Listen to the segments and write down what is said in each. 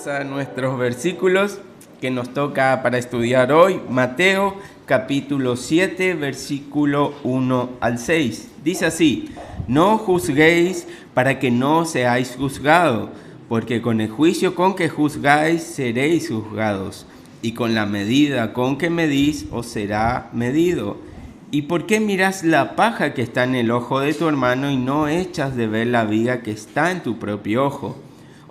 Vamos a nuestros versículos que nos toca para estudiar hoy. Mateo capítulo 7, versículo 1 al 6. Dice así: no juzguéis para que no seáis juzgados, porque con el juicio con que juzgáis seréis juzgados, y con la medida con que medís os será medido. ¿Y por qué miras la paja que está en el ojo de tu hermano y no echas de ver la viga que está en tu propio ojo?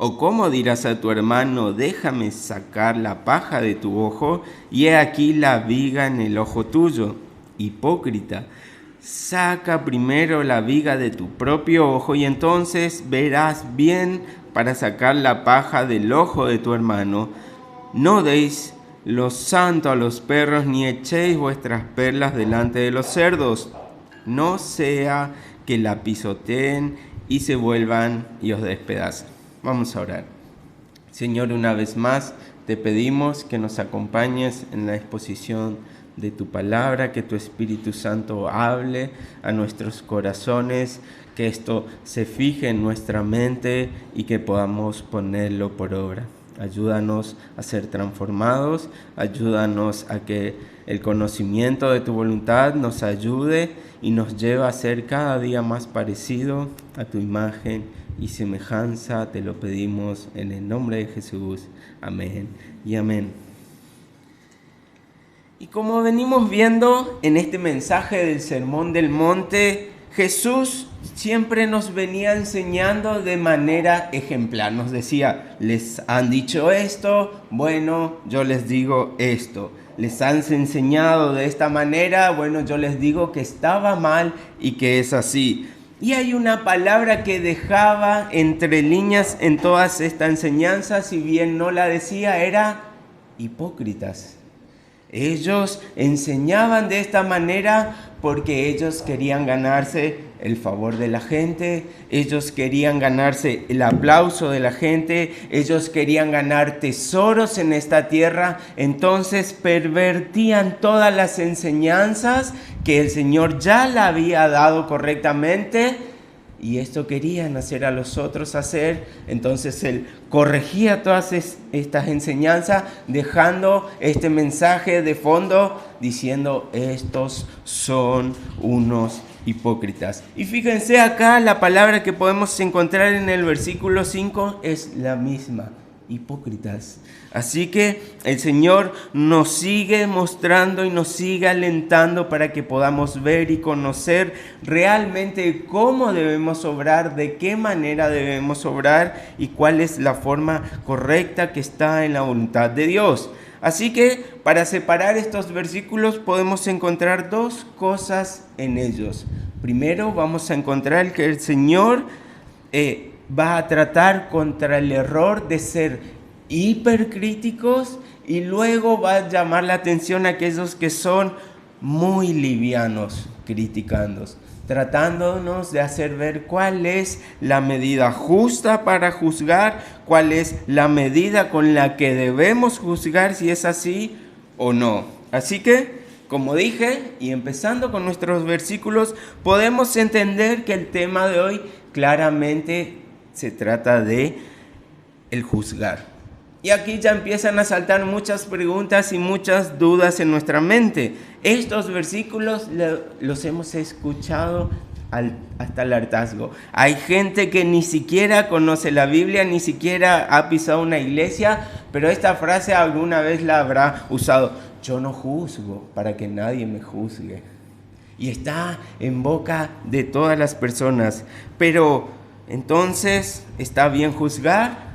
¿O cómo dirás a tu hermano, déjame sacar la paja de tu ojo, y he aquí la viga en el ojo tuyo? Hipócrita, saca primero la viga de tu propio ojo, y entonces verás bien para sacar la paja del ojo de tu hermano. No deis lo santo a los perros, ni echéis vuestras perlas delante de los cerdos, no sea que la pisoteen y se vuelvan y os despedacen. Vamos a orar. Señor, una vez más te pedimos que nos acompañes en la exposición de tu palabra, que tu Espíritu Santo hable a nuestros corazones, que esto se fije en nuestra mente y que podamos ponerlo por obra. Ayúdanos a ser transformados, ayúdanos a que el conocimiento de tu voluntad nos ayude y nos lleve a ser cada día más parecido a tu imagen y semejanza. Te lo pedimos en el nombre de Jesús. Amén y amén. Y como venimos viendo en este mensaje del Sermón del Monte, Jesús siempre nos venía enseñando de manera ejemplar. Nos decía, les han dicho esto, bueno, yo les digo esto. Les han enseñado de esta manera, bueno, yo les digo que estaba mal y que es así. Y hay una palabra que dejaba entre líneas en todas estas enseñanzas, si bien no la decía, era hipócritas. Ellos enseñaban de esta manera porque ellos querían ganarse el favor de la gente, ellos querían ganarse el aplauso de la gente, ellos querían ganar tesoros en esta tierra. Entonces pervertían todas las enseñanzas que el Señor ya le había dado correctamente, y esto querían hacer a los otros hacer. Entonces Él corregía todas estas enseñanzas, dejando este mensaje de fondo, diciendo, estos son unos hipócritas. Y fíjense acá, la palabra que podemos encontrar en el versículo 5 es la misma: hipócritas. Así que el Señor nos sigue mostrando y nos sigue alentando para que podamos ver y conocer realmente cómo debemos obrar, de qué manera debemos obrar y cuál es la forma correcta que está en la voluntad de Dios. Así que para separar estos versículos podemos encontrar dos cosas en ellos. Primero vamos a encontrar que el Señor va a tratar contra el error de ser hipercríticos, y luego va a llamar la atención a aquellos que son muy livianos criticando, tratándonos de hacer ver cuál es la medida justa para juzgar, cuál es la medida con la que debemos juzgar, si es así o no. Así que, como dije, y empezando con nuestros versículos, podemos entender que el tema de hoy claramente se trata de el juzgar. Y aquí ya empiezan a saltar muchas preguntas y muchas dudas en nuestra mente. Estos versículos los hemos escuchado hasta el hartazgo. Hay gente que ni siquiera conoce la Biblia, ni siquiera ha pisado una iglesia, pero esta frase alguna vez la habrá usado: yo no juzgo para que nadie me juzgue. Y está en boca de todas las personas. Pero entonces, ¿está bien juzgar?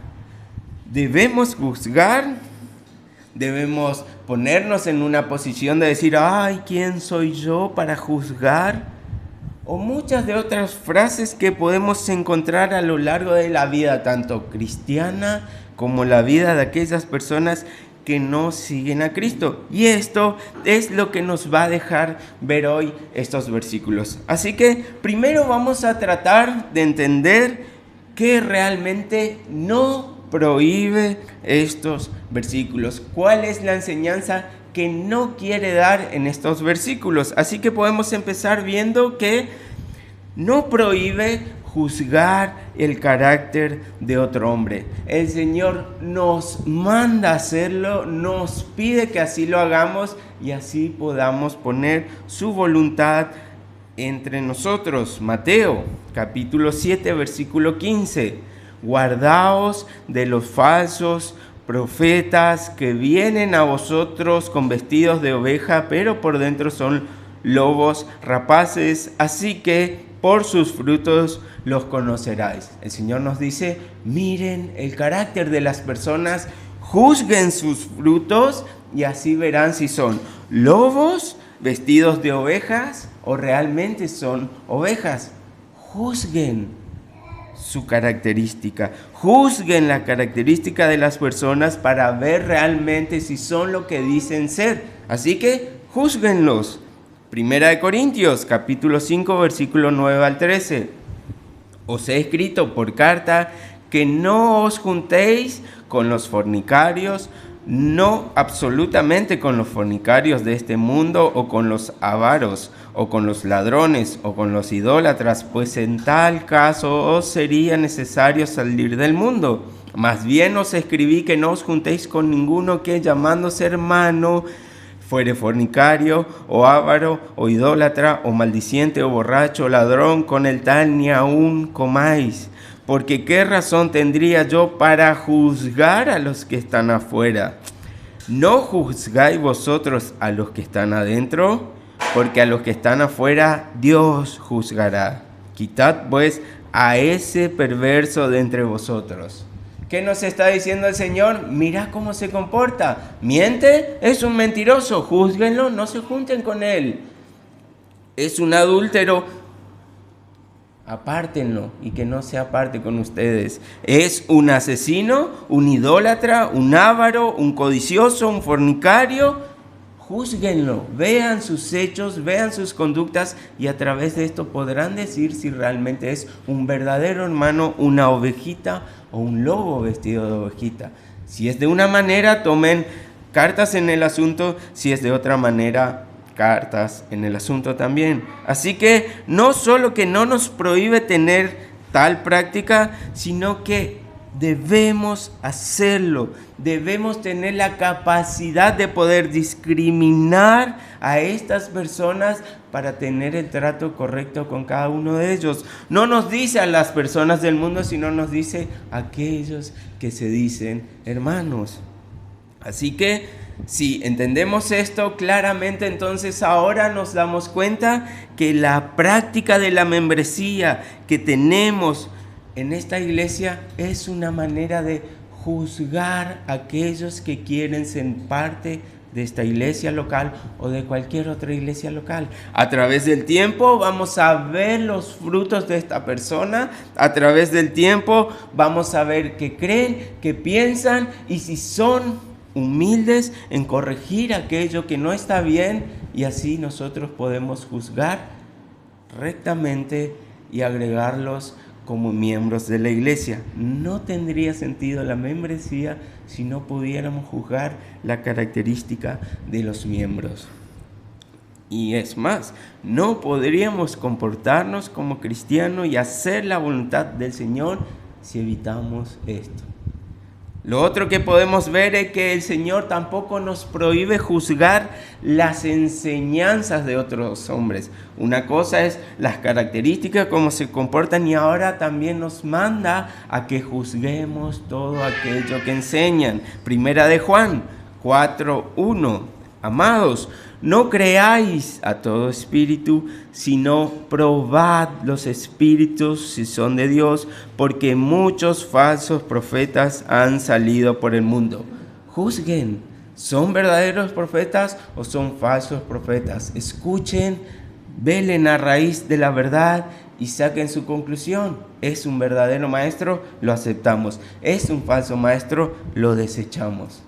¿Debemos juzgar? ¿Debemos ponernos en una posición de decir, ay, ¿quién soy yo para juzgar? O muchas de otras frases que podemos encontrar a lo largo de la vida, tanto cristiana como la vida de aquellas personas que no siguen a Cristo. Y esto es lo que nos va a dejar ver hoy estos versículos. Así que primero vamos a tratar de entender qué realmente no prohíbe estos versículos. ¿Cuál es la enseñanza que no quiere dar en estos versículos? Así que podemos empezar viendo que no prohíbe juzgar el carácter de otro hombre. El Señor nos manda a hacerlo, nos pide que así lo hagamos y así podamos poner su voluntad entre nosotros. Mateo, capítulo 7, versículo 15. Guardaos de los falsos profetas que vienen a vosotros con vestidos de oveja, pero por dentro son lobos rapaces, así que por sus frutos los conoceráis. El Señor nos dice, miren el carácter de las personas, juzguen sus frutos y así verán si son lobos vestidos de ovejas o realmente son ovejas. Juzguen su característica, juzguen la característica de las personas para ver realmente si son lo que dicen ser. Así que júzguenlos. Primera de Corintios, capítulo 5, versículo 9 al 13. Os he escrito por carta que no os juntéis con los fornicarios, no absolutamente con los fornicarios de este mundo, o con los avaros, o con los ladrones, o con los idólatras, pues en tal caso os sería necesario salir del mundo. Más bien os escribí que no os juntéis con ninguno que, llamándose hermano, fuere fornicario, o avaro, o idólatra, o maldiciente, o borracho, o ladrón, con el tal ni aun comáis. Porque ¿qué razón tendría yo para juzgar a los que están afuera? ¿No juzgáis vosotros a los que están adentro? Porque a los que están afuera Dios juzgará. Quitad pues a ese perverso de entre vosotros. ¿Qué nos está diciendo el Señor? Mira cómo se comporta. ¿Miente? Es un mentiroso. Júzguenlo, no se junten con él. Es un adúltero. Apártenlo y que no se aparte con ustedes. Es un asesino, un idólatra, un avaro, un codicioso, un fornicario. Júzguenlo, vean sus hechos, vean sus conductas y a través de esto podrán decir si realmente es un verdadero hermano, una ovejita o un lobo vestido de ovejita. Si es de una manera, tomen cartas en el asunto. Si es de otra manera, cartas en el asunto también. Así que no solo que no nos prohíbe tener tal práctica, sino que debemos hacerlo. Debemos tener la capacidad de poder discriminar a estas personas para tener el trato correcto con cada uno de ellos. No nos dice a las personas del mundo, sino nos dice a aquellos que se dicen hermanos. Así que si entendemos esto claramente, entonces ahora nos damos cuenta que la práctica de la membresía que tenemos en esta iglesia es una manera de juzgar a aquellos que quieren ser parte de esta iglesia local o de cualquier otra iglesia local. A través del tiempo vamos a ver los frutos de esta persona, a través del tiempo vamos a ver qué creen, qué piensan y si son humildes en corregir aquello que no está bien, y así nosotros podemos juzgar rectamente y agregarlos como miembros de la iglesia. No tendría sentido la membresía si no pudiéramos juzgar la característica de los miembros. Y es más, no podríamos comportarnos como cristianos y hacer la voluntad del Señor si evitamos esto. Lo otro que podemos ver es que el Señor tampoco nos prohíbe juzgar las enseñanzas de otros hombres. Una cosa es las características, cómo se comportan, y ahora también nos manda a que juzguemos todo aquello que enseñan. Primera de Juan 4:1. Amados, no creáis a todo espíritu, sino probad los espíritus si son de Dios, porque muchos falsos profetas han salido por el mundo. Juzguen, ¿son verdaderos profetas o son falsos profetas? Escuchen, velen a raíz de la verdad y saquen su conclusión. ¿Es un verdadero maestro? Lo aceptamos. ¿Es un falso maestro? Lo desechamos.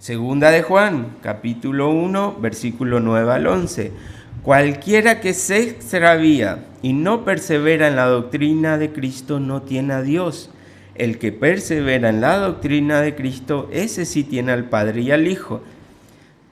Segunda de Juan, capítulo 1, versículo 9 al 11. Cualquiera que se extravía y no persevera en la doctrina de Cristo no tiene a Dios. El que persevera en la doctrina de Cristo, ese sí tiene al Padre y al Hijo.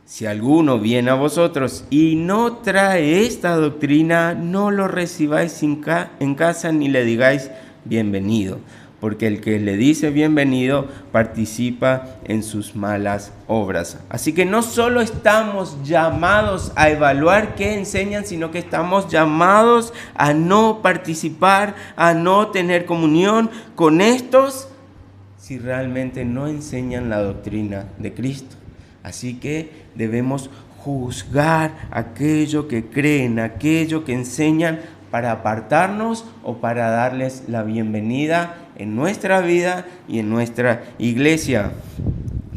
Si alguno viene a vosotros y no trae esta doctrina, no lo recibáis en casa ni le digáis bienvenido, porque el que le dice bienvenido participa en sus malas obras. Así que no solo estamos llamados a evaluar qué enseñan, sino que estamos llamados a no participar, a no tener comunión con estos si realmente no enseñan la doctrina de Cristo. Así que debemos juzgar aquello que creen, aquello que enseñan, para apartarnos o para darles la bienvenida en nuestra vida y en nuestra iglesia.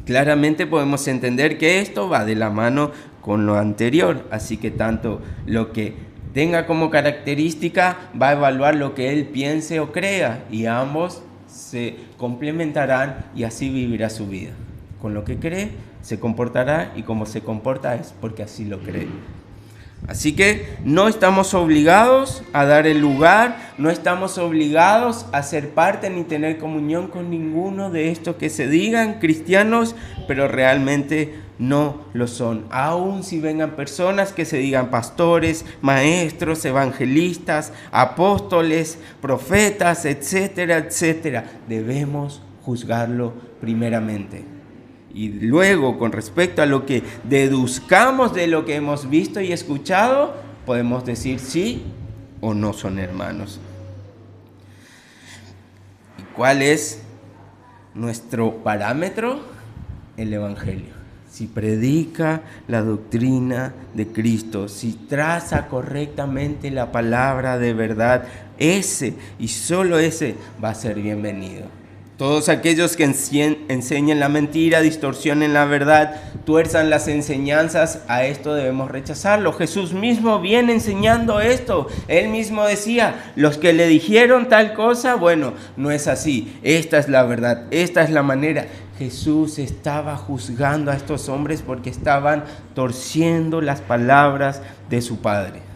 Claramente podemos entender que esto va de la mano con lo anterior, así que tanto lo que tenga como característica va a evaluar lo que él piense o crea, y ambos se complementarán y así vivirá su vida. Con lo que cree se comportará, y como se comporta es porque así lo cree. Así que no estamos obligados a dar el lugar, no estamos obligados a ser parte ni tener comunión con ninguno de estos que se digan cristianos, pero realmente no lo son. Aun si vengan personas que se digan pastores, maestros, evangelistas, apóstoles, profetas, etcétera, etcétera, debemos juzgarlo primeramente. Y luego, con respecto a lo que deduzcamos de lo que hemos visto y escuchado, podemos decir sí o no son hermanos. ¿Y cuál es nuestro parámetro? El Evangelio. Si predica la doctrina de Cristo, si traza correctamente la palabra de verdad, ese y solo ese va a ser bienvenido. Todos aquellos que enseñan la mentira, distorsionen la verdad, tuerzan las enseñanzas, a esto debemos rechazarlo. Jesús mismo viene enseñando esto. Él mismo decía, los que le dijeron tal cosa, bueno, no es así. Esta es la verdad, esta es la manera. Jesús estaba juzgando a estos hombres porque estaban torciendo las palabras de su Padre.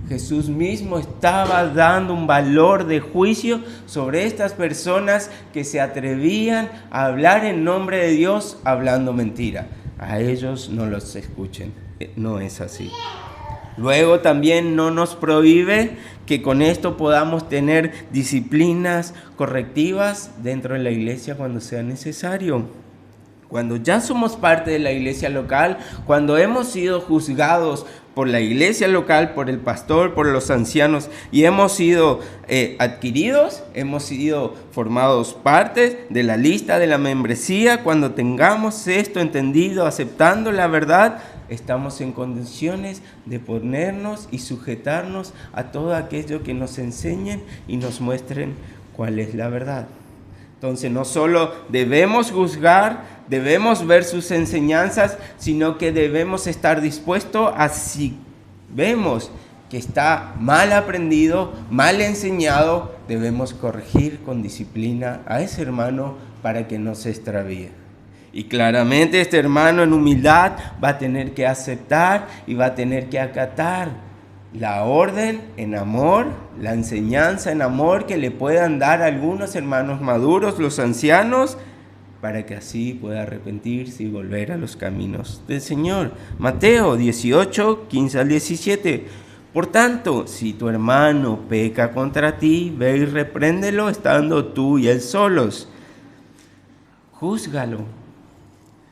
Jesús mismo estaba dando un valor de juicio sobre estas personas que se atrevían a hablar en nombre de Dios hablando mentira. A ellos no los escuchen, no es así. Luego también no nos prohíbe que con esto podamos tener disciplinas correctivas dentro de la iglesia cuando sea necesario. Cuando ya somos parte de la iglesia local, cuando hemos sido juzgados por la iglesia local, por el pastor, por los ancianos, y hemos sido adquiridos, hemos sido formados parte de la lista de la membresía, cuando tengamos esto entendido, aceptando la verdad, estamos en condiciones de ponernos y sujetarnos a todo aquello que nos enseñen y nos muestren cuál es la verdad. Entonces no solo debemos juzgar, debemos ver sus enseñanzas, sino que debemos estar dispuestos a, si vemos que está mal aprendido, mal enseñado, debemos corregir con disciplina a ese hermano para que no se extravíe. Y claramente este hermano en humildad va a tener que aceptar y va a tener que acatar la orden en amor, la enseñanza en amor que le puedan dar algunos hermanos maduros, los ancianos, para que así pueda arrepentirse y volver a los caminos del Señor. Mateo 18, 15 al 17. Por tanto, si tu hermano peca contra ti, ve y repréndelo estando tú y él solos. Júzgalo.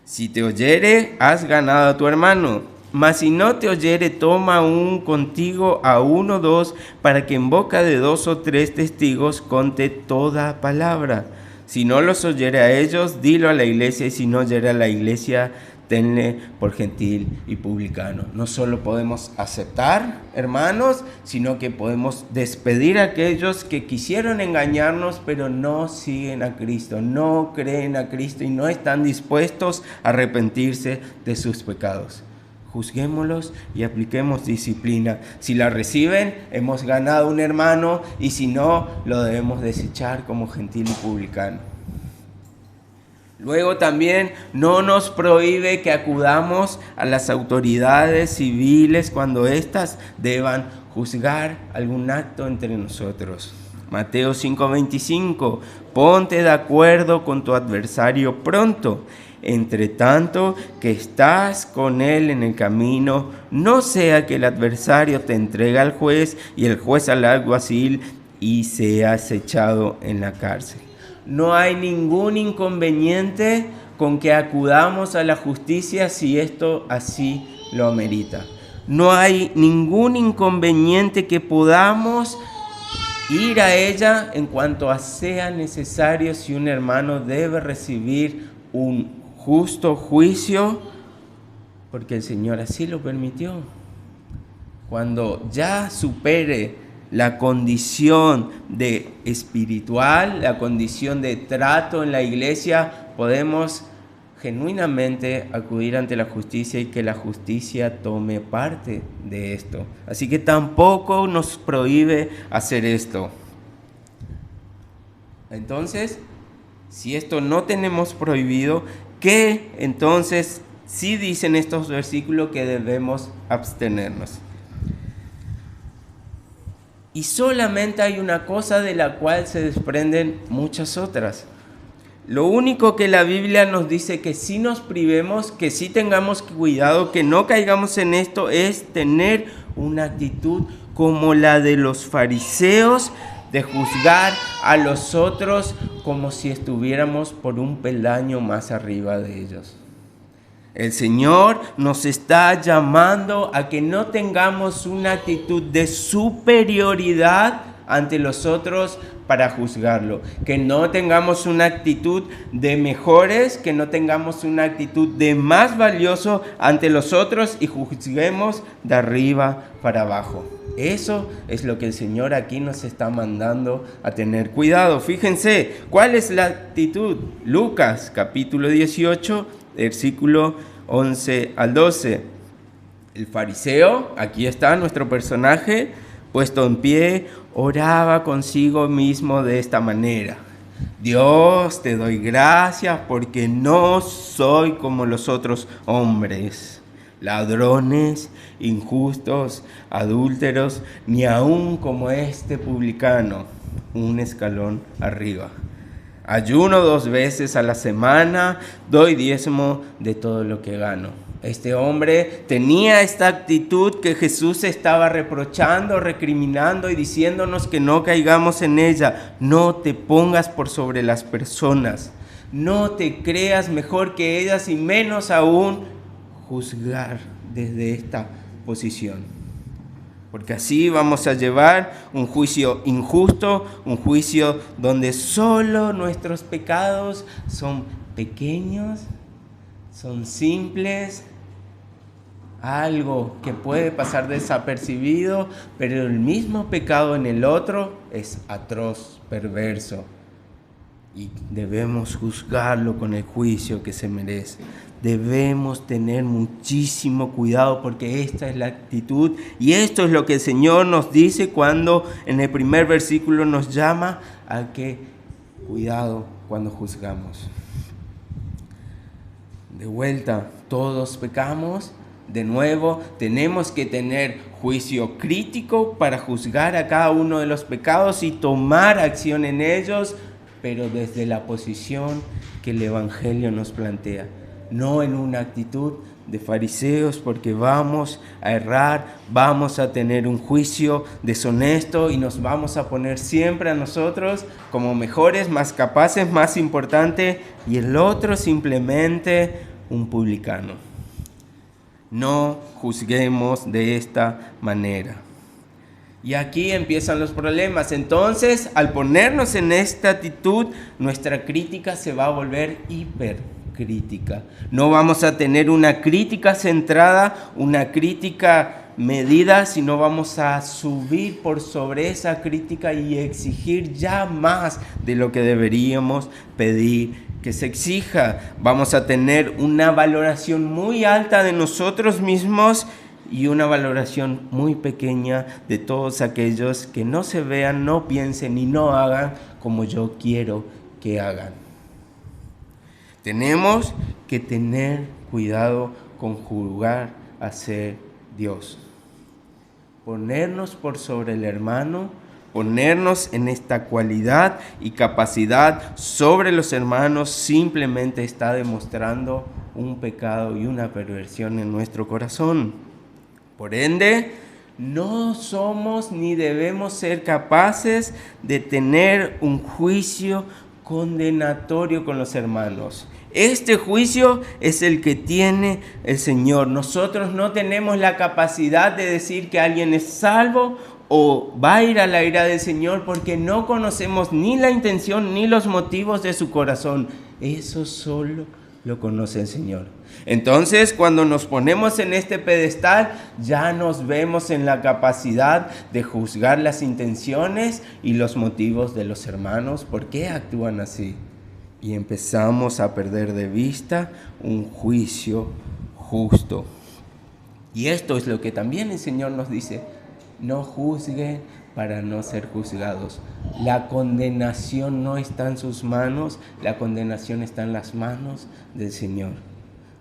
Si te oyere, has ganado a tu hermano. Mas si no te oyere, toma aún contigo a 1 o 2, para que en boca de 2 o 3 testigos conte toda palabra. Si no los oyere a ellos, dilo a la iglesia, y si no oyere a la iglesia, tenle por gentil y publicano. No solo podemos aceptar, hermanos, sino que podemos despedir a aquellos que quisieron engañarnos, pero no siguen a Cristo, no creen a Cristo y no están dispuestos a arrepentirse de sus pecados. Juzguémoslos y apliquemos disciplina. Si la reciben, hemos ganado un hermano, y si no, lo debemos desechar como gentil y publicano. Luego también no nos prohíbe que acudamos a las autoridades civiles cuando éstas deban juzgar algún acto entre nosotros. Mateo 5:25, ponte de acuerdo con tu adversario pronto. Entre tanto que estás con él en el camino, no sea que el adversario te entregue al juez y el juez al alguacil y seas echado en la cárcel. No hay ningún inconveniente con que acudamos a la justicia si esto así lo amerita. No hay ningún inconveniente que podamos ir a ella en cuanto a sea necesario si un hermano debe recibir un justo juicio, porque el Señor así lo permitió. Cuando ya supere la condición de espiritual, la condición de trato en la iglesia, podemos genuinamente acudir ante la justicia y que la justicia tome parte de esto. Así que tampoco nos prohíbe hacer esto. Entonces, si esto no tenemos prohibido, ¿qué entonces sí dicen estos versículos que debemos abstenernos? Y solamente hay una cosa de la cual se desprenden muchas otras. Lo único que la Biblia nos dice que sí nos privemos, que sí tengamos cuidado, que no caigamos en esto, es tener una actitud como la de los fariseos, de juzgar a los otros como si estuviéramos por un peldaño más arriba de ellos. El Señor nos está llamando a que no tengamos una actitud de superioridad ante los otros para juzgarlo, que no tengamos una actitud de mejores, que no tengamos una actitud de más valioso ante los otros y juzguemos de arriba para abajo. Eso es lo que el Señor aquí nos está mandando a tener cuidado. Fíjense, ¿cuál es la actitud? Lucas capítulo 18, versículo 11 al 12. El fariseo, aquí está nuestro personaje, puesto en pie, oraba consigo mismo de esta manera: Dios, te doy gracias porque no soy como los otros hombres, ladrones, injustos, adúlteros, ni aun como este publicano, un escalón arriba. Ayuno 2 veces a la semana, doy diezmo de todo lo que gano. Este hombre tenía esta actitud que Jesús estaba reprochando, recriminando y diciéndonos que no caigamos en ella. No te pongas por sobre las personas, no te creas mejor que ellas y menos aún juzgar desde esta posición. Porque así vamos a llevar un juicio injusto, un juicio donde solo nuestros pecados son pequeños, son simples, algo que puede pasar desapercibido, pero el mismo pecado en el otro es atroz, perverso. Y debemos juzgarlo con el juicio que se merece. Debemos tener muchísimo cuidado porque esta es la actitud y esto es lo que el Señor nos dice cuando en el primer versículo nos llama a que cuidado cuando juzgamos. De vuelta, todos pecamos. De nuevo, tenemos que tener juicio crítico para juzgar a cada uno de los pecados y tomar acción en ellos, pero desde la posición que el Evangelio nos plantea, no en una actitud de fariseos, porque vamos a errar, vamos a tener un juicio deshonesto y nos vamos a poner siempre a nosotros como mejores, más capaces, más importantes, y el otro simplemente un publicano. No juzguemos de esta manera. Y aquí empiezan los problemas. Entonces, al ponernos en esta actitud, nuestra crítica se va a volver hipercrítica. No vamos a tener una crítica centrada, una crítica medida, sino vamos a subir por sobre esa crítica y exigir ya más de lo que deberíamos pedir que se exija. Vamos a tener una valoración muy alta de nosotros mismos y una valoración muy pequeña de todos aquellos que no se vean, no piensen y no hagan como yo quiero que hagan. Tenemos que tener cuidado con juzgar a ser Dios. Ponernos por sobre el hermano ponernos en esta cualidad y capacidad sobre los hermanos simplemente está demostrando un pecado y una perversión en nuestro corazón. Por ende, no somos ni debemos ser capaces de tener un juicio condenatorio con los hermanos. Este juicio es el que tiene el Señor. Nosotros no tenemos la capacidad de decir que alguien es salvo o va a ir a la ira del Señor porque no conocemos ni la intención ni los motivos de su corazón. Eso solo lo conoce el Señor. Entonces, cuando nos ponemos en este pedestal, ya nos vemos en la capacidad de juzgar las intenciones y los motivos de los hermanos. ¿Por qué actúan así? Y empezamos a perder de vista un juicio justo. Y esto es lo que también el Señor nos dice: no juzguen para no ser juzgados. La condenación no está en sus manos, la condenación está en las manos del Señor.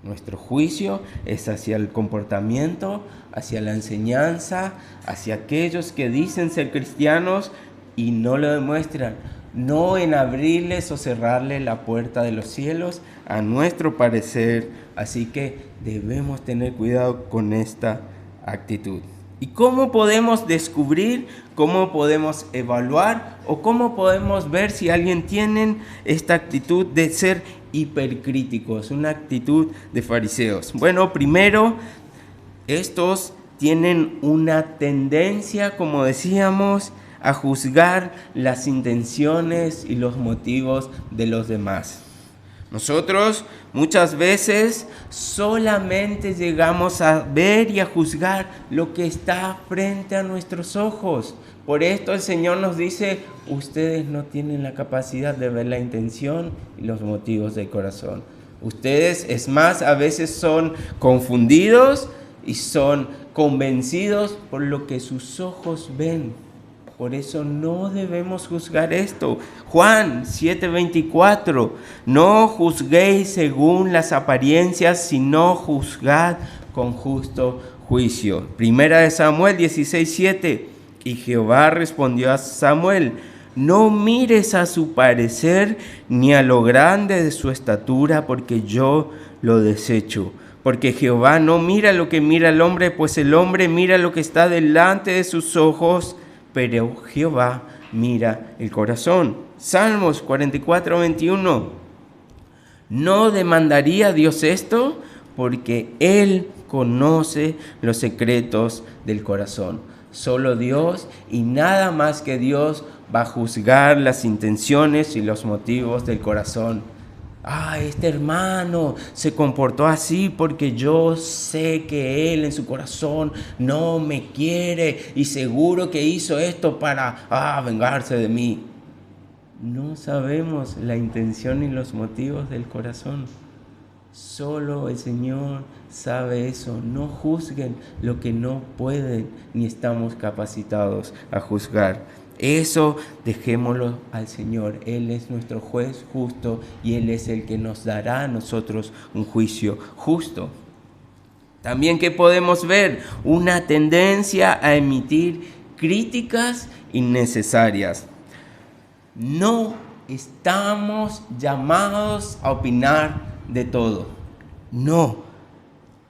Nuestro juicio es hacia el comportamiento, hacia la enseñanza, hacia aquellos que dicen ser cristianos y no lo demuestran. No en abrirles o cerrarles la puerta de los cielos, a nuestro parecer. Así que debemos tener cuidado con esta actitud. ¿Y cómo podemos descubrir, cómo podemos evaluar o cómo podemos ver si alguien tiene esta actitud de ser hipercríticos, una actitud de fariseos? Bueno, primero, estos tienen una tendencia, como decíamos, a juzgar las intenciones y los motivos de los demás. Nosotros muchas veces solamente llegamos a ver y a juzgar lo que está frente a nuestros ojos. Por esto el Señor nos dice: ustedes no tienen la capacidad de ver la intención y los motivos del corazón. Ustedes, es más, a veces son confundidos y son convencidos por lo que sus ojos ven. Por eso no debemos juzgar esto. Juan 7:24, no juzguéis según las apariencias, sino juzgad con justo juicio. Primera de Samuel 16:7, y Jehová respondió a Samuel: no mires a su parecer ni a lo grande de su estatura, porque yo lo desecho. Porque Jehová no mira lo que mira el hombre, pues el hombre mira lo que está delante de sus ojos, pero Jehová mira el corazón. Salmos 44:21. ¿No demandaría Dios esto? Porque Él conoce los secretos del corazón. Solo Dios y nada más que Dios va a juzgar las intenciones y los motivos del corazón. Este hermano se comportó así porque yo sé que él en su corazón no me quiere y seguro que hizo esto para vengarse de mí. No sabemos la intención y los motivos del corazón. Solo el Señor sabe eso. No juzguen lo que no pueden ni estamos capacitados a juzgar. Eso dejémoslo al Señor. Él es nuestro juez justo y Él es el que nos dará a nosotros un juicio justo. También, ¿qué podemos ver? Una tendencia a emitir críticas innecesarias. No estamos llamados a opinar de todo. No.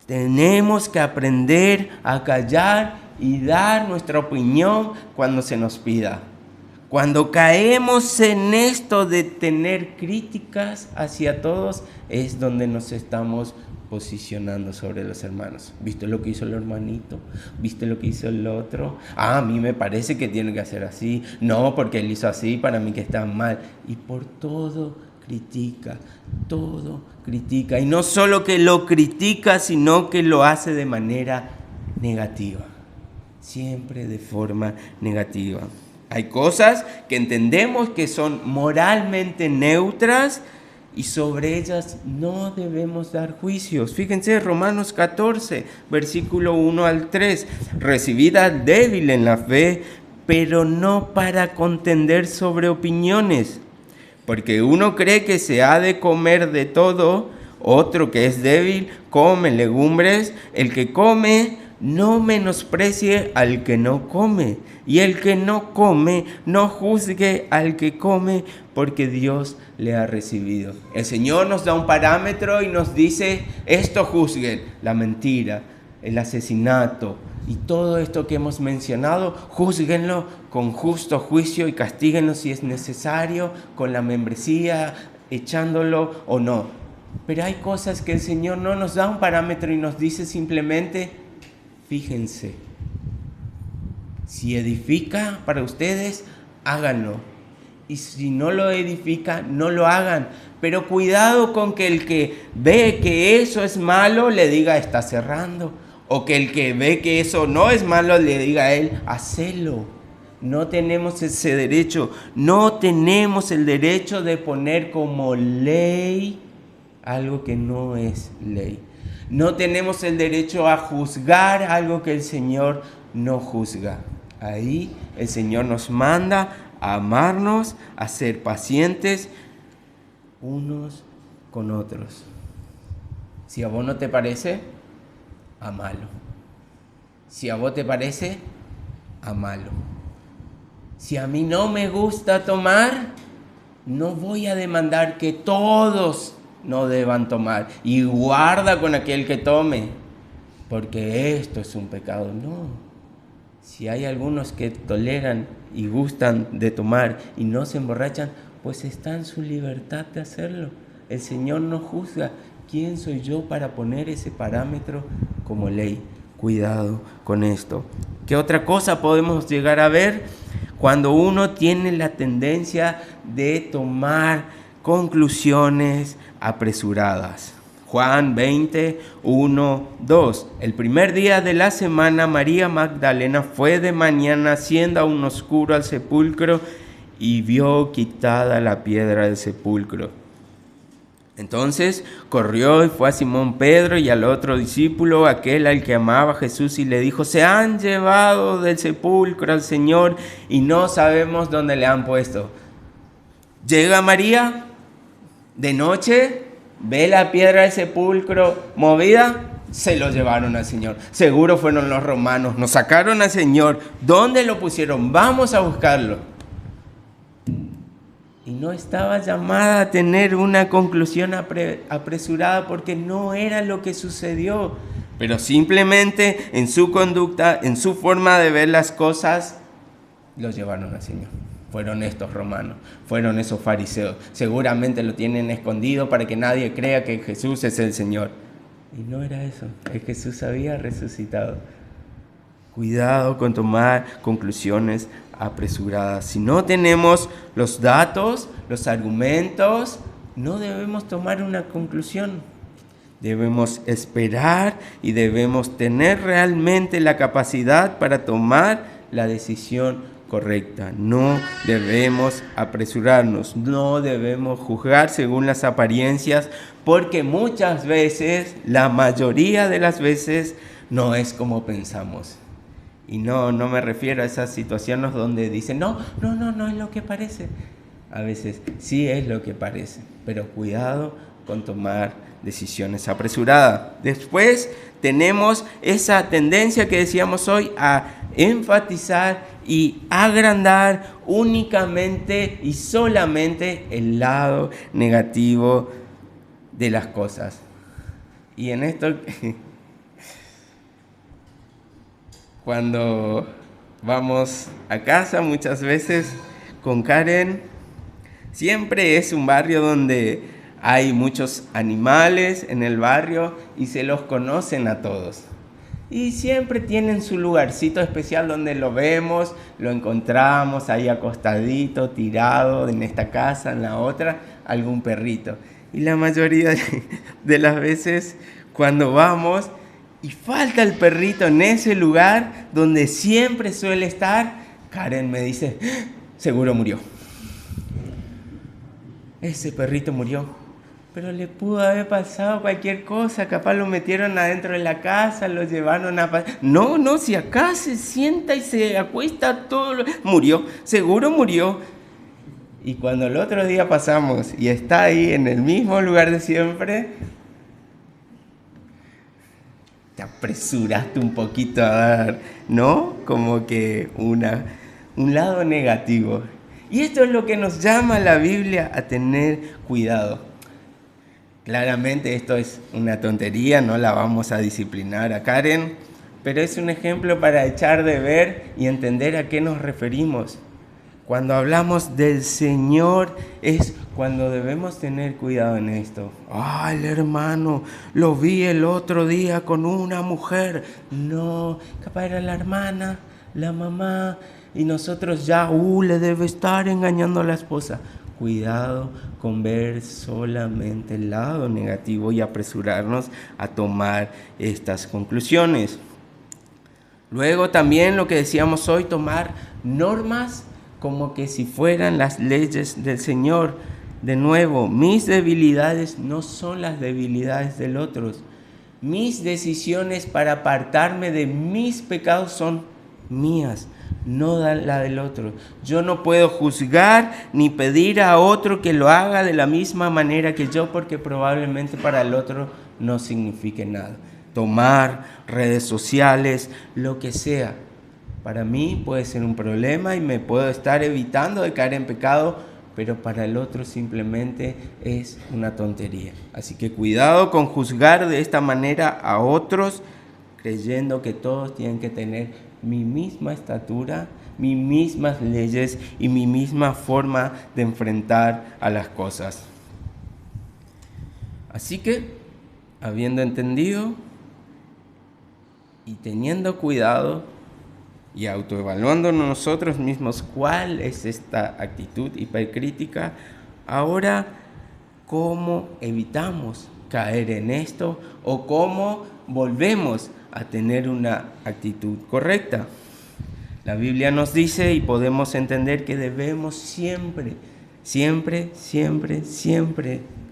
Tenemos que aprender a callar y dar nuestra opinión cuando se nos pida. Cuando caemos en esto de tener críticas hacia todos, es donde nos estamos posicionando sobre los hermanos. ¿Viste lo que hizo el hermanito? ¿Viste lo que hizo el otro? A mí me parece que tiene que hacer así. No, porque él hizo así, para mí que está mal. Y por todo critica, todo critica. Y no solo que lo critica, sino que lo hace de manera negativa. Siempre de forma negativa. Hay cosas que entendemos que son moralmente neutras y sobre ellas no debemos dar juicios. Fíjense, Romanos 14, versículo 1 al 3. Recibid al débil en la fe, pero no para contender sobre opiniones. Porque uno cree que se ha de comer de todo, otro que es débil come legumbres. El que come no menosprecie al que no come, y el que no come, no juzgue al que come, porque Dios le ha recibido. El Señor nos da un parámetro y nos dice, esto juzguen, la mentira, el asesinato y todo esto que hemos mencionado, júzguenlo con justo juicio y castíguenlo si es necesario, con la membresía, echándolo o no. Pero hay cosas que el Señor no nos da un parámetro y nos dice simplemente, fíjense, si edifica para ustedes, háganlo. Y si no lo edifica, no lo hagan. Pero cuidado con que el que ve que eso es malo, le diga, está cerrando. O que el que ve que eso no es malo, le diga a él, hacelo. No tenemos ese derecho. No tenemos el derecho de poner como ley algo que no es ley. No tenemos el derecho a juzgar algo que el Señor no juzga. Ahí el Señor nos manda a amarnos, a ser pacientes unos con otros. Si a vos no te parece, amalo. Si a vos te parece, amalo. Si a mí no me gusta tomar, no voy a demandar que todos no deban tomar. Y guarda con aquel que tome, porque esto es un pecado. No. Si hay algunos que toleran y gustan de tomar y no se emborrachan, pues está en su libertad de hacerlo. El Señor no juzga. ¿Quién soy yo para poner ese parámetro como ley? Cuidado con esto. ¿Qué otra cosa podemos llegar a ver? Cuando uno tiene la tendencia de tomar conclusiones apresuradas. Juan 20, 1, 2. El primer día de la semana, María Magdalena fue de mañana, siendo aún oscuro, al sepulcro y vio quitada la piedra del sepulcro. Entonces corrió y fue a Simón Pedro y al otro discípulo, aquel al que amaba Jesús, y le dijo, se han llevado del sepulcro al Señor y no sabemos dónde le han puesto. Llega María de noche, ve la piedra del sepulcro movida, se lo llevaron al Señor. Seguro fueron los romanos, nos sacaron al Señor. ¿Dónde lo pusieron? Vamos a buscarlo. Y no estaba llamada a tener una conclusión apresurada porque no era lo que sucedió. Pero simplemente en su conducta, en su forma de ver las cosas, lo llevaron al Señor. Fueron estos romanos, fueron esos fariseos. Seguramente lo tienen escondido para que nadie crea que Jesús es el Señor. Y no era eso, es que Jesús había resucitado. Cuidado con tomar conclusiones apresuradas. Si no tenemos los datos, los argumentos, no debemos tomar una conclusión. Debemos esperar y debemos tener realmente la capacidad para tomar la decisión correcta. No debemos apresurarnos, no debemos juzgar según las apariencias, porque muchas veces, la mayoría de las veces, no es como pensamos. Y no me refiero a esas situaciones donde dicen, no es lo que parece. A veces sí es lo que parece, pero cuidado con tomar decisiones apresuradas. Después tenemos esa tendencia que decíamos hoy a enfatizar y agrandar únicamente y solamente el lado negativo de las cosas. Y en esto... Cuando vamos a casa muchas veces con Karen, siempre es un barrio donde hay muchos animales en el barrio y se los conocen a todos. Y siempre tienen su lugarcito especial donde lo vemos, lo encontramos ahí acostadito, tirado en esta casa, en la otra, algún perrito. Y la mayoría de las veces cuando vamos... y falta el perrito en ese lugar donde siempre suele estar, Karen me dice, seguro murió. Ese perrito murió, pero le pudo haber pasado cualquier cosa, capaz lo metieron adentro de la casa, lo llevaron a... No, si acá se sienta y se acuesta todo, murió, seguro murió. Y cuando el otro día pasamos y está ahí en el mismo lugar de siempre... te apresuraste un poquito a dar, ¿no? Como que un lado negativo. Y esto es lo que nos llama la Biblia a tener cuidado. Claramente esto es una tontería, no la vamos a disciplinar a Karen, pero es un ejemplo para echar de ver y entender a qué nos referimos. Cuando hablamos del Señor es cuando debemos tener cuidado en esto. Ay, hermano, lo vi el otro día con una mujer. No, capaz era la hermana, la mamá, y nosotros ya, le debe estar engañando a la esposa. Cuidado con ver solamente el lado negativo y apresurarnos a tomar estas conclusiones. Luego también lo que decíamos hoy, tomar normas como que si fueran las leyes del Señor. De nuevo, mis debilidades no son las debilidades del otro. Mis decisiones para apartarme de mis pecados son mías, no la del otro. Yo no puedo juzgar ni pedir a otro que lo haga de la misma manera que yo, porque probablemente para el otro no signifique nada. Tomar redes sociales, lo que sea, para mí puede ser un problema y me puedo estar evitando de caer en pecado, pero para el otro simplemente es una tontería. Así que cuidado con juzgar de esta manera a otros, creyendo que todos tienen que tener mi misma estatura, mis mismas leyes y mi misma forma de enfrentar a las cosas. Así que, habiendo entendido y teniendo cuidado, y autoevaluándonos nosotros mismos cuál es esta actitud hipercrítica, ahora cómo evitamos caer en esto o cómo volvemos a tener una actitud correcta. La Biblia nos dice y podemos entender que debemos siempre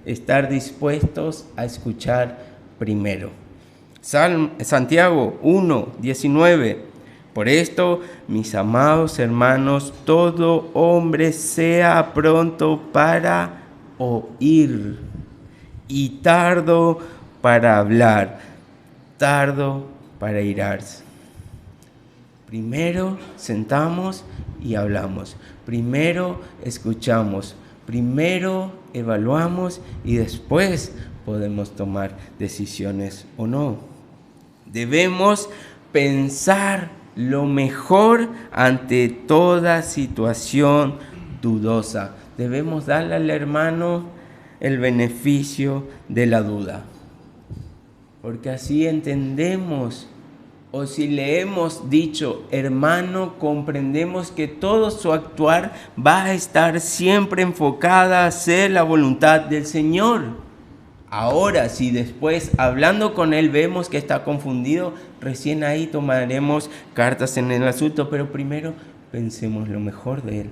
estar dispuestos a escuchar primero. Santiago 1:19. Por esto, mis amados hermanos, todo hombre sea pronto para oír y tardo para hablar, tardo para irarse. Primero sentamos y hablamos. Primero escuchamos. Primero evaluamos y después podemos tomar decisiones o no. Debemos pensar lo mejor ante toda situación dudosa. Debemos darle al hermano el beneficio de la duda, porque así entendemos, o si le hemos dicho, hermano, comprendemos que todo su actuar va a estar siempre enfocada a hacer la voluntad del Señor. Ahora, si después, hablando con él, vemos que está confundido, recién ahí tomaremos cartas en el asunto, pero primero pensemos lo mejor de él.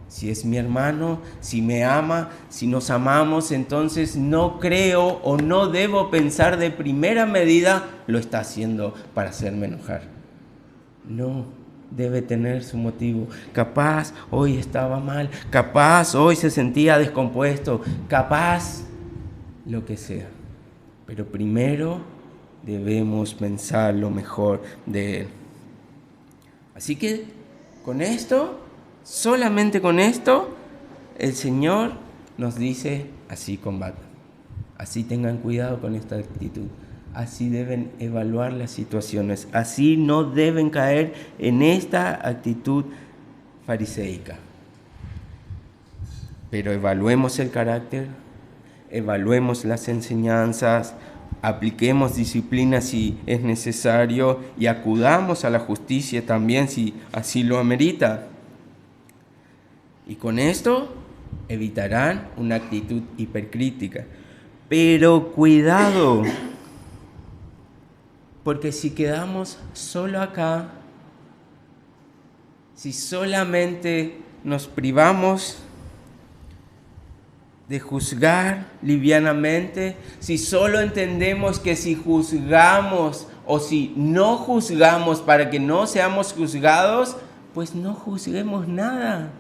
Si es mi hermano, si me ama, si nos amamos, entonces no creo o no debo pensar de primera medida, lo está haciendo para hacerme enojar. No, debe tener su motivo. Capaz hoy estaba mal, capaz hoy se sentía descompuesto, capaz lo que sea, pero primero debemos pensar lo mejor de él. Así que con esto, solamente con esto, el Señor nos dice, así combatan, así tengan cuidado con esta actitud, así deben evaluar las situaciones, así no deben caer en esta actitud fariseica. Pero evaluemos el carácter, evaluemos las enseñanzas, apliquemos disciplina si es necesario y acudamos a la justicia también si así lo amerita. Y con esto evitarán una actitud hipercrítica. Pero cuidado, porque si quedamos solo acá, si solamente nos privamos de juzgar livianamente, si solo entendemos que si juzgamos o si no juzgamos para que no seamos juzgados, pues no juzguemos nada.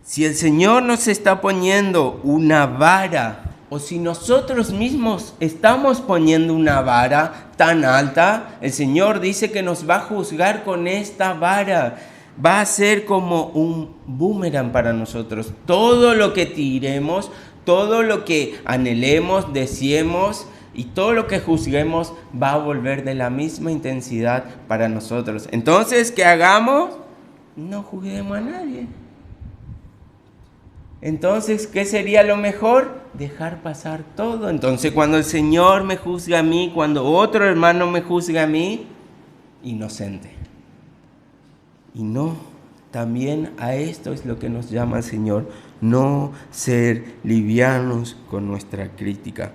Si el Señor nos está poniendo una vara o si nosotros mismos estamos poniendo una vara tan alta, el Señor dice que nos va a juzgar con esta vara. Va a ser como un boomerang para nosotros. Todo lo que tiremos, todo lo que anhelemos, deseemos y todo lo que juzguemos va a volver de la misma intensidad para nosotros. Entonces, ¿qué hagamos? No juzguemos a nadie. Entonces, ¿qué sería lo mejor? Dejar pasar todo. Entonces, cuando el Señor me juzga a mí, cuando otro hermano me juzga a mí, inocente. Y no, también a esto es lo que nos llama el Señor, no ser livianos con nuestra crítica.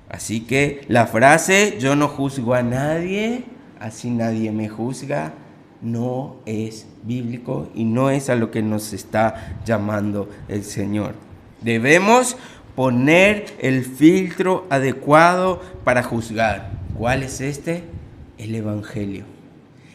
Así que la frase, yo no juzgo a nadie, así nadie me juzga, no es bíblico y no es a lo que nos está llamando el Señor. Debemos poner el filtro adecuado para juzgar. ¿Cuál es este? El Evangelio.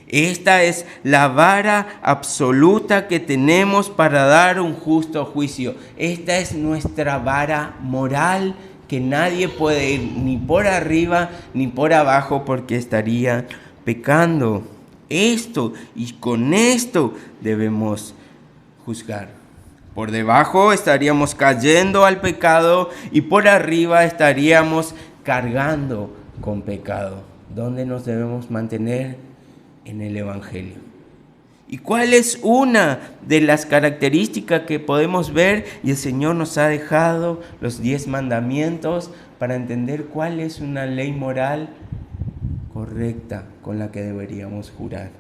Esta es la vara absoluta que tenemos para dar un justo juicio. Esta es nuestra vara moral que nadie puede ir ni por arriba ni por abajo porque estaría pecando. Esto y con esto debemos juzgar. Por debajo estaríamos cayendo al pecado y por arriba estaríamos cargando con pecado. ¿Dónde nos debemos mantener? En el Evangelio. ¿Y cuál es una de las características que podemos ver? Y el Señor nos ha dejado los 10 mandamientos para entender cuál es una ley moral correcta con la que deberíamos juzgar.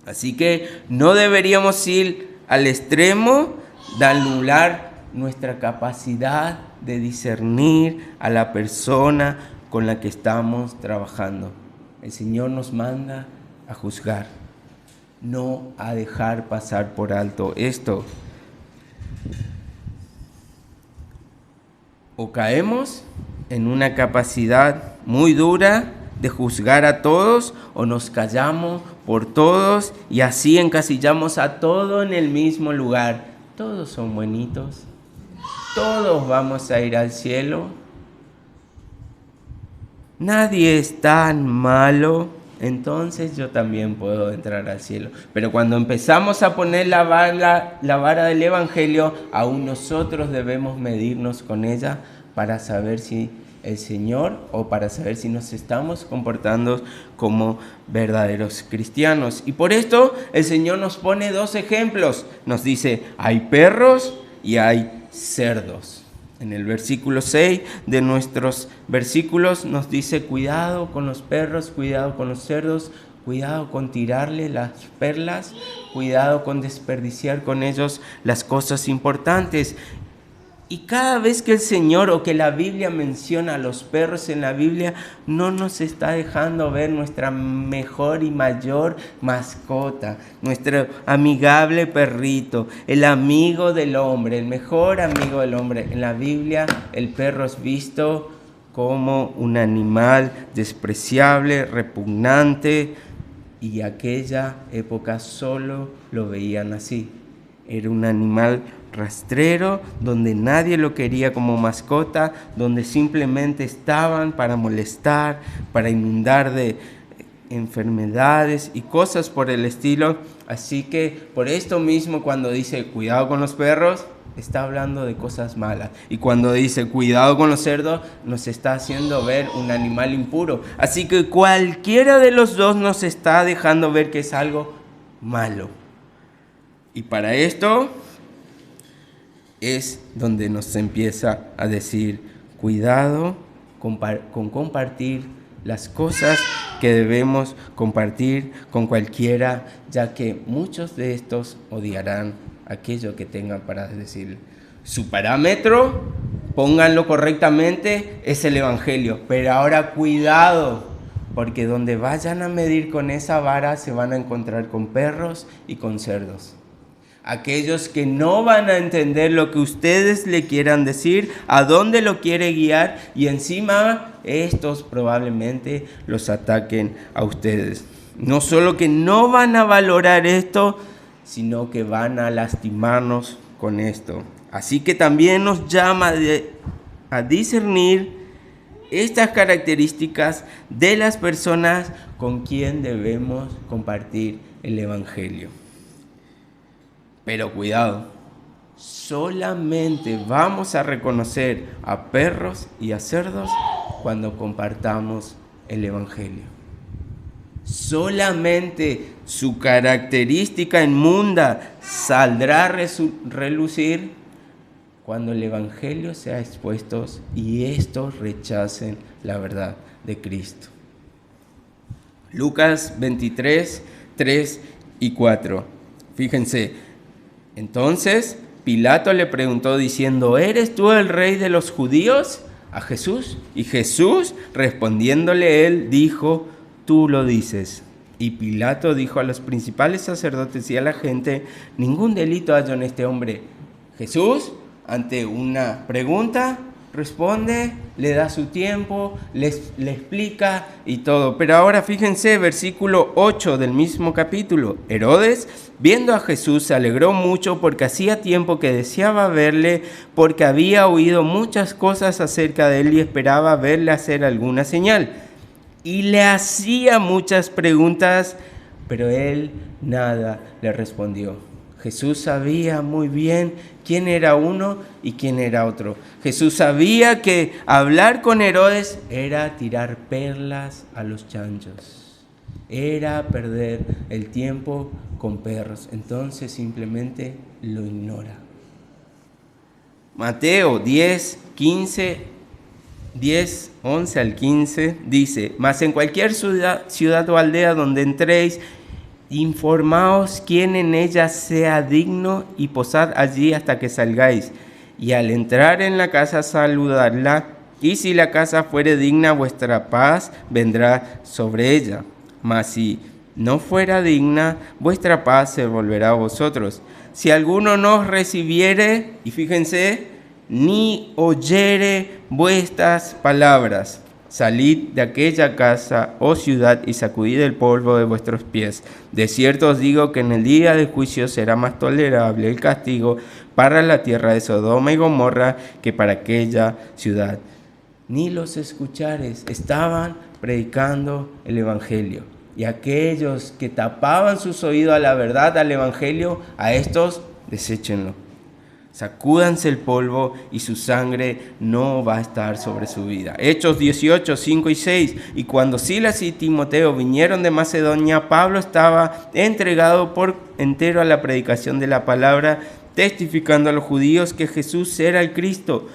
Así que no deberíamos ir al extremo de anular nuestra capacidad de discernir a la persona con la que estamos trabajando. El Señor nos manda a juzgar, no a dejar pasar por alto esto. O caemos en una capacidad muy dura de juzgar a todos, o nos callamos por todos y así encasillamos a todos en el mismo lugar. Todos son buenitos, todos vamos a ir al cielo. Nadie es tan malo, entonces yo también puedo entrar al cielo. Pero cuando empezamos a poner la vara del Evangelio, aún nosotros debemos medirnos con ella para saber si el Señor o para saber si nos estamos comportando como verdaderos cristianos. Y por esto el Señor nos pone 2 ejemplos. Nos dice, hay perros y hay cerdos. En el versículo 6 de nuestros versículos nos dice, cuidado con los perros, cuidado con los cerdos, cuidado con tirarle las perlas, cuidado con desperdiciar con ellos las cosas importantes. Y cada vez que el Señor o que la Biblia menciona a los perros en la Biblia, no nos está dejando ver nuestra mejor y mayor mascota, nuestro amigable perrito, el amigo del hombre, el mejor amigo del hombre. En la Biblia el perro es visto como un animal despreciable, repugnante, y aquella época solo lo veían así. Era un animal rastrero, donde nadie lo quería como mascota, donde simplemente estaban para molestar, para inundar de enfermedades y cosas por el estilo. Así que por esto mismo cuando dice cuidado con los perros, está hablando de cosas malas. Y cuando dice cuidado con los cerdos, nos está haciendo ver un animal impuro. Así que cualquiera de los dos nos está dejando ver que es algo malo. Y para esto es donde nos empieza a decir cuidado con compartir las cosas que debemos compartir con cualquiera, ya que muchos de estos odiarán aquello que tengan para decir. Su parámetro, pónganlo correctamente, es el Evangelio. Pero ahora cuidado, porque donde vayan a medir con esa vara se van a encontrar con perros y con cerdos. Aquellos que no van a entender lo que ustedes le quieran decir, a dónde lo quiere guiar, y encima estos probablemente los ataquen a ustedes. No solo que no van a valorar esto, sino que van a lastimarnos con esto. Así que también nos llama a discernir estas características de las personas con quien debemos compartir el Evangelio. Pero cuidado, solamente vamos a reconocer a perros y a cerdos cuando compartamos el Evangelio. Solamente su característica inmunda saldrá a relucir cuando el Evangelio sea expuesto y estos rechacen la verdad de Cristo. Lucas 23, 3 y 4. Fíjense, entonces Pilato le preguntó diciendo: ¿eres tú el rey de los judíos? A Jesús. Y Jesús, respondiéndole él, dijo: tú lo dices. Y Pilato dijo a los principales sacerdotes y a la gente: ningún delito hallo en este hombre. Jesús, ante una pregunta, responde, le da su tiempo, le explica y todo. Pero ahora fíjense, versículo 8 del mismo capítulo. Herodes, viendo a Jesús, se alegró mucho porque hacía tiempo que deseaba verle, porque había oído muchas cosas acerca de él y esperaba verle hacer alguna señal. Y le hacía muchas preguntas, pero él nada le respondió. Jesús sabía muy bien quién era uno y quién era otro. Jesús sabía que hablar con Herodes era tirar perlas a los chanchos. Era perder el tiempo con perros. Entonces simplemente lo ignora. Mateo 10, 11 al 15 dice: mas en cualquier ciudad o aldea donde entréis, informaos quién en ella sea digno y posad allí hasta que salgáis. Y al entrar en la casa, saludarla. Y si la casa fuere digna, vuestra paz vendrá sobre ella. Mas si no fuera digna, vuestra paz se volverá a vosotros. Si alguno no os recibiere, y fíjense, ni oyere vuestras palabras, salid de aquella casa o ciudad y sacudid el polvo de vuestros pies. De cierto os digo que en el día del juicio será más tolerable el castigo para la tierra de Sodoma y Gomorra que para aquella ciudad. Ni los escuchares, estaban predicando el Evangelio. Y aquellos que tapaban sus oídos a la verdad, al Evangelio, a estos deséchenlo. Sacúdanse el polvo y su sangre no va a estar sobre su vida. Hechos 18, 5 y 6. Y cuando Silas y Timoteo vinieron de Macedonia, Pablo estaba entregado por entero a la predicación de la palabra, testificando a los judíos que Jesús era el Cristo.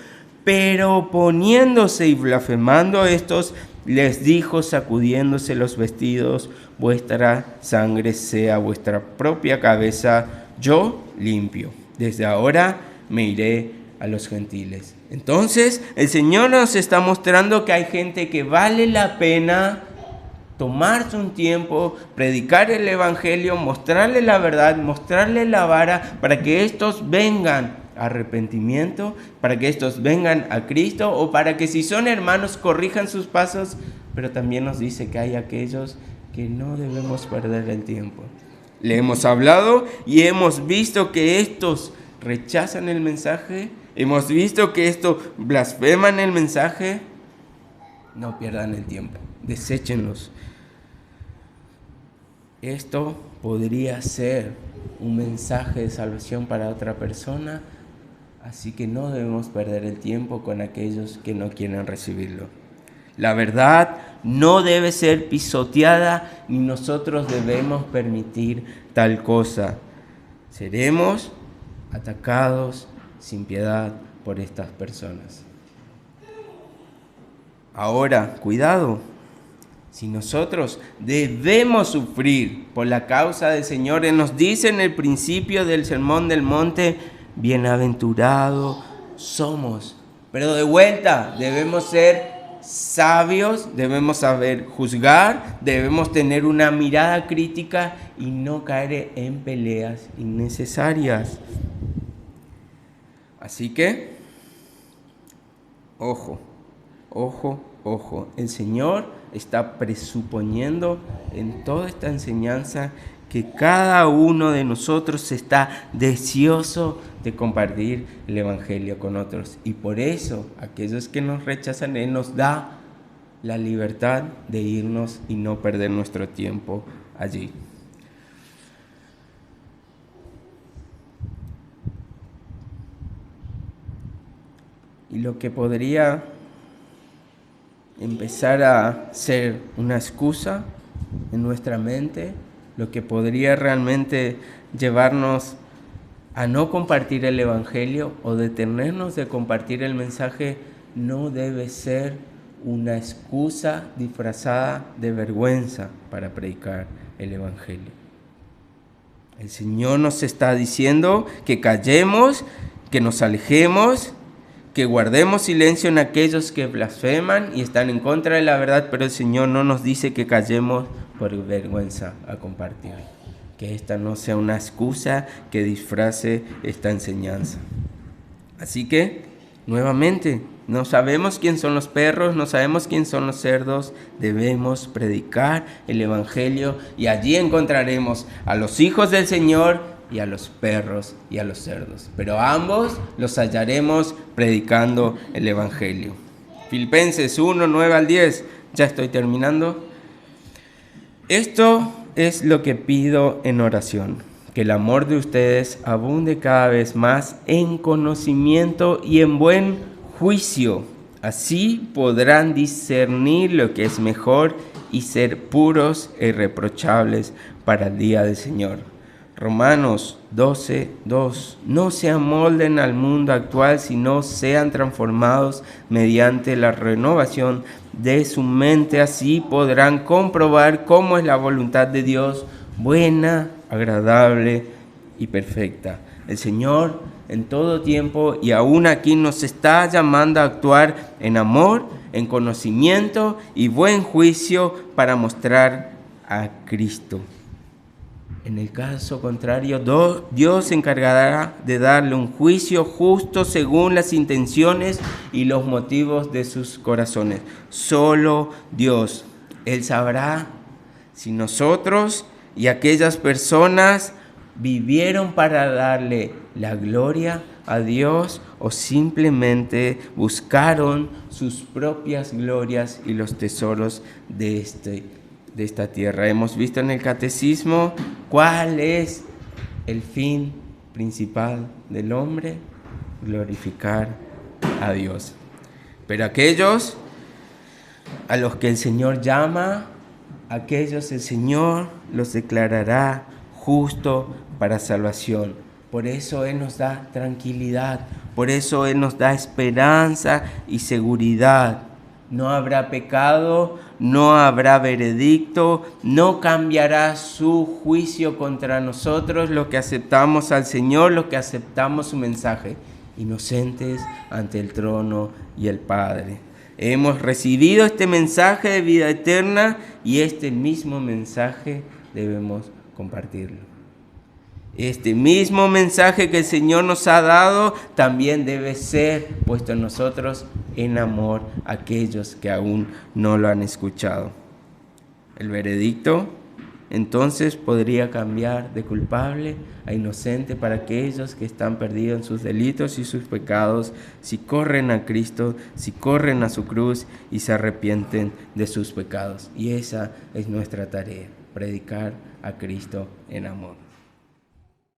Pero oponiéndose y blasfemando a estos, les dijo, sacudiéndose los vestidos: vuestra sangre sea vuestra propia cabeza, yo limpio. Desde ahora me iré a los gentiles. Entonces, el Señor nos está mostrando que hay gente que vale la pena tomarse un tiempo, predicar el Evangelio, mostrarle la verdad, mostrarle la vara, para que estos vengan a arrepentimiento, para que estos vengan a Cristo, o para que si son hermanos corrijan sus pasos. Pero también nos dice que hay aquellos que no debemos perder el tiempo. Le hemos hablado y hemos visto que estos rechazan el mensaje, hemos visto que estos blasfeman el mensaje. No pierdan el tiempo, deséchenlos. Esto podría ser un mensaje de salvación para otra persona, así que no debemos perder el tiempo con aquellos que no quieren recibirlo. La verdad no debe ser pisoteada, ni nosotros debemos permitir tal cosa. Seremos atacados sin piedad por estas personas. Ahora, cuidado. Si nosotros debemos sufrir por la causa del Señor, Él nos dice en el principio del Sermón del Monte: bienaventurados somos. Pero de vuelta, debemos ser sabios, debemos saber juzgar, debemos tener una mirada crítica y no caer en peleas innecesarias. Así que, ojo. El Señor está presuponiendo en toda esta enseñanza que cada uno de nosotros está deseoso de compartir el Evangelio con otros. Y por eso, aquellos que nos rechazan, Él nos da la libertad de irnos y no perder nuestro tiempo allí. Y lo que podría empezar a ser una excusa en nuestra mente, lo que podría realmente llevarnos a no compartir el Evangelio o detenernos de compartir el mensaje, no debe ser una excusa disfrazada de vergüenza para predicar el Evangelio. El Señor nos está diciendo que callemos, que nos alejemos, que guardemos silencio en aquellos que blasfeman y están en contra de la verdad, pero el Señor no nos dice que callemos por vergüenza a compartir. Que esta no sea una excusa que disfrace esta enseñanza. Así que, nuevamente, no sabemos quién son los perros, no sabemos quién son los cerdos. Debemos predicar el Evangelio y allí encontraremos a los hijos del Señor y a los perros y a los cerdos. Pero a ambos los hallaremos predicando el Evangelio. Filipenses 1, 9 al 10. Ya estoy terminando. Esto es lo que pido en oración, que el amor de ustedes abunde cada vez más en conocimiento y en buen juicio. Así podrán discernir lo que es mejor y ser puros e irreprochables para el día del Señor. Romanos 12, 2. No se amolden al mundo actual, sino sean transformados mediante la renovación de su mente. Así podrán comprobar cómo es la voluntad de Dios, buena, agradable y perfecta. El Señor en todo tiempo y aún aquí nos está llamando a actuar en amor, en conocimiento y buen juicio para mostrar a Cristo. En el caso contrario, Dios se encargará de darle un juicio justo según las intenciones y los motivos de sus corazones. Solo Dios. Él sabrá si nosotros y aquellas personas vivieron para darle la gloria a Dios o simplemente buscaron sus propias glorias y los tesoros de esta tierra. Hemos visto en el catecismo cuál es el fin principal del hombre: glorificar a Dios. Pero aquellos a los que el Señor llama, aquellos el Señor los declarará justo para salvación. Por eso Él nos da tranquilidad, por eso Él nos da esperanza y seguridad. No habrá pecado, no habrá veredicto, no cambiará su juicio contra nosotros, los que aceptamos al Señor, los que aceptamos su mensaje, inocentes ante el trono y el Padre. Hemos recibido este mensaje de vida eterna y este mismo mensaje debemos compartirlo. Este mismo mensaje que el Señor nos ha dado también debe ser puesto en nosotros en amor a aquellos que aún no lo han escuchado. El veredicto entonces podría cambiar de culpable a inocente para aquellos que están perdidos en sus delitos y sus pecados, si corren a Cristo, si corren a su cruz y se arrepienten de sus pecados. Y esa es nuestra tarea, predicar a Cristo en amor.